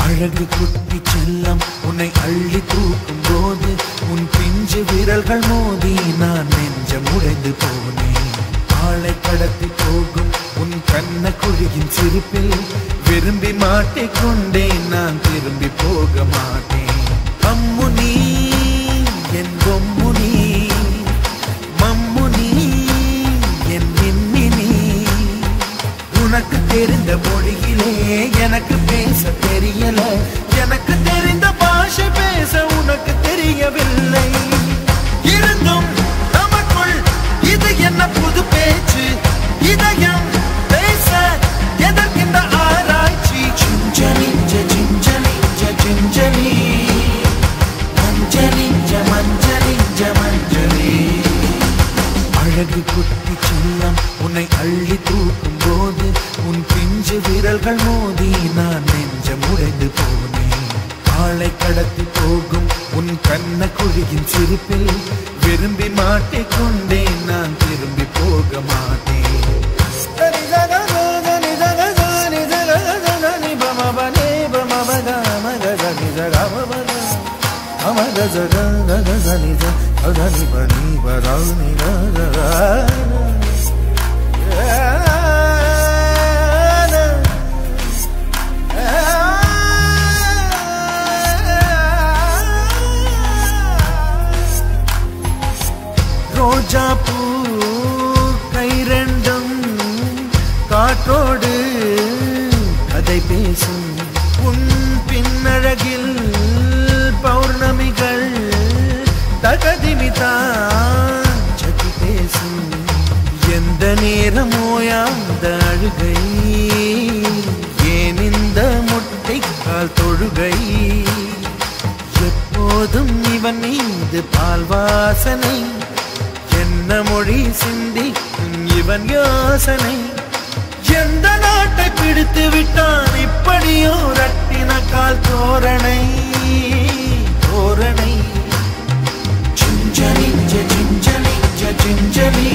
அழகு குட்டி செல்லம் உன்னை அள்ளி தூக்கும் போது உன் பிஞ்சு விரல்கள் மோதி நான் நெஞ்சம் உடைந்து போனேன். ஆளை கடத்தி போகும் உன் கண்ண குழியின் சிரிப்பில் விரும்பி மாட்டிக்கொண்டேன். நான் திரும்பி போக மாட்டேன். அம்முனி என் பொம்முனி, மம்முனி என் மின்மினி. உனக்கு தெரிந்த மொழியிலே எனக்கு பேச தெரியல. எனக்கு தெரிந்த பாஷை பேச உனக்கு தெரியவில்லை. இருந்தும் நமக்குள் இது என்ன புது பேச்சு? இதயம் பேச எதற்கின்ற ஆராய்ச்சி? சிஞ்சலிஞ்ச சிஞ்சலிஞ்ச சிஞ்சலி, மஞ்சளிஞ்ச மஞ்சளிஞ்ச மஞ்சளி. அழகு குட்டி செல்லம் உன்னை அள்ளி தூக்கும் போது உன் பிஞ்சு விரல்கள் மோதி நான் நெஞ்சம் உடைந்து போனேன். ஆளை கடத்தி போகும் உன் கண்ண குழியின் சிரிப்பில் விரும்பி மாட்டிக்கொண்டேன். நான் திரும்பி போக மாட்டேன். ரோஜா பூ கை ரெண்டும் காற்றோடு கதை பேசும். உன் பின்னழகில் பௌர்ணமிகள் தகதிமிதான் சதி பேசும். எந்த நேரமோயாந்த அழுகை, ஏன் இந்த முட்டைக்கால் தொழுகை? எப்போதும் இவன் மீது பால் வாசனை, என்ன மொழி சிந்தி இவன் யோசனை? எந்த நாட்டை பிடித்து விட்டான் இப்படியோ ரட்டின கால் தோரணை தோரணை. சிஞ்சலிஞ்ச சிஞ்சலிஞ்ச சிஞ்சலி,